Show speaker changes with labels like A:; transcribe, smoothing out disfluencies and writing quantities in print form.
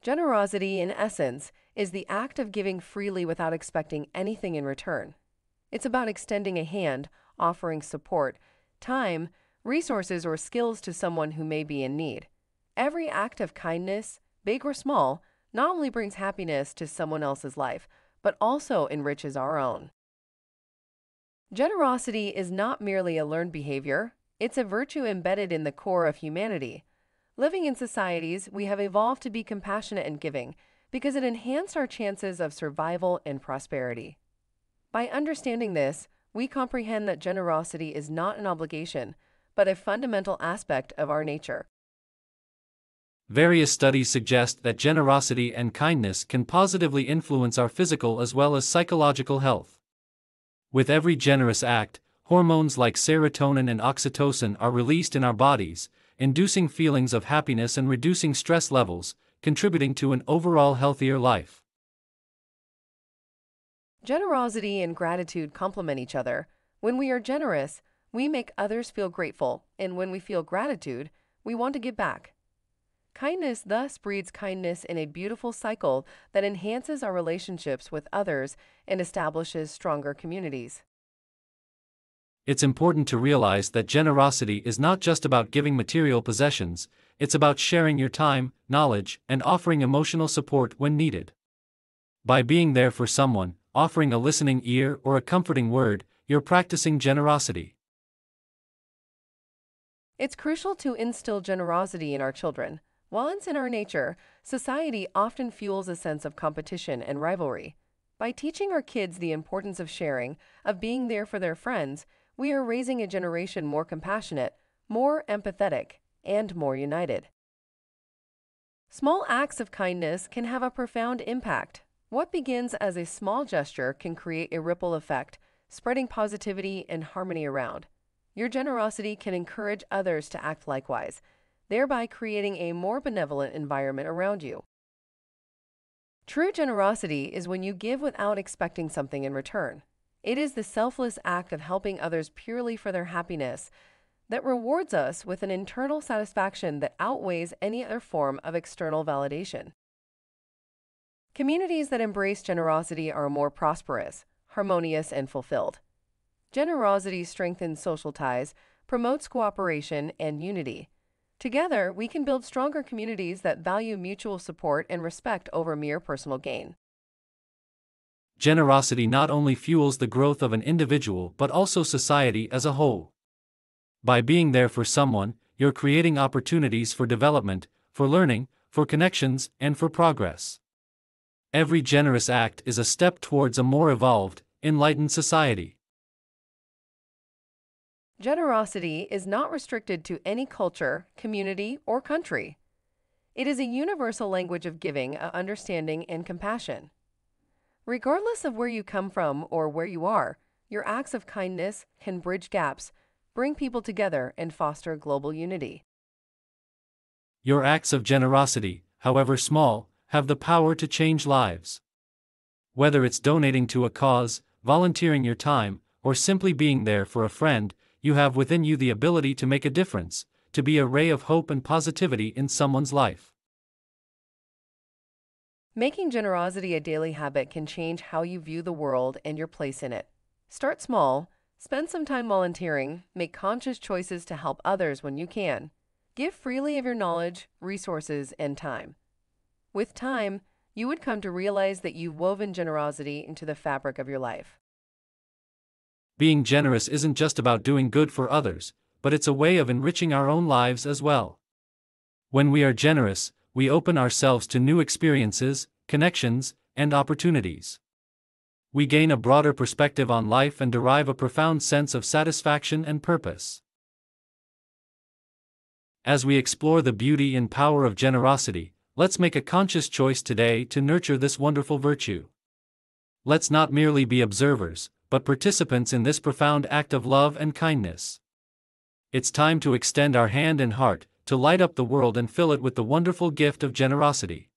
A: Generosity, in essence, is the act of giving freely without expecting anything in return. It's about extending a hand, offering support, time, resources, or skills to someone who may be in need. Every act of kindness, big or small, not only brings happiness to someone else's life, but also enriches our own. Generosity is not merely a learned behavior, it's a virtue embedded in the core of humanity. Living in societies, we have evolved to be compassionate and giving because it enhanced our chances of survival and prosperity. By understanding this, we comprehend that generosity is not an obligation, but a fundamental aspect of our nature.
B: Various studies suggest that generosity and kindness can positively influence our physical as well as psychological health. With every generous act, hormones like serotonin and oxytocin are released in our bodies, inducing feelings of happiness and reducing stress levels, contributing to an overall healthier life.
A: Generosity and gratitude complement each other. When we are generous, we make others feel grateful, and when we feel gratitude, we want to give back. Kindness thus breeds kindness in a beautiful cycle that enhances our relationships with others and establishes stronger communities.
B: It's important to realize that generosity is not just about giving material possessions, it's about sharing your time, knowledge, and offering emotional support when needed. By being there for someone, offering a listening ear or a comforting word, you're practicing generosity.
A: It's crucial to instill generosity in our children. While it's in our nature, society often fuels a sense of competition and rivalry. By teaching our kids the importance of sharing, of being there for their friends, we are raising a generation more compassionate, more empathetic, and more united. Small acts of kindness can have a profound impact. What begins as a small gesture can create a ripple effect, spreading positivity and harmony around. Your generosity can encourage others to act likewise, thereby creating a more benevolent environment around you. True generosity is when you give without expecting something in return. It is the selfless act of helping others purely for their happiness that rewards us with an internal satisfaction that outweighs any other form of external validation. Communities that embrace generosity are more prosperous, harmonious, and fulfilled. Generosity strengthens social ties, promotes cooperation and unity. Together, we can build stronger communities that value mutual support and respect over mere personal gain.
B: Generosity not only fuels the growth of an individual but also society as a whole. By being there for someone, you're creating opportunities for development, for learning, for connections, and for progress. Every generous act is a step towards a more evolved, enlightened society.
A: Generosity is not restricted to any culture, community, or country. It is a universal language of giving, understanding, and compassion. Regardless of where you come from or where you are, your acts of kindness can bridge gaps, bring people together, and foster global unity.
B: Your acts of generosity, however small, have the power to change lives. Whether it's donating to a cause, volunteering your time, or simply being there for a friend, you have within you the ability to make a difference, to be a ray of hope and positivity in someone's life.
A: Making generosity a daily habit can change how you view the world and your place in it. Start small, spend some time volunteering, make conscious choices to help others when you can. Give freely of your knowledge, resources, and time. With time, you would come to realize that you've woven generosity into the fabric of your life.
B: Being generous isn't just about doing good for others, but it's a way of enriching our own lives as well. When we are generous, we open ourselves to new experiences, connections, and opportunities. We gain a broader perspective on life and derive a profound sense of satisfaction and purpose. As we explore the beauty and power of generosity, let's make a conscious choice today to nurture this wonderful virtue. Let's not merely be observers, but participants in this profound act of love and kindness. It's time to extend our hand and heart, to light up the world and fill it with the wonderful gift of generosity.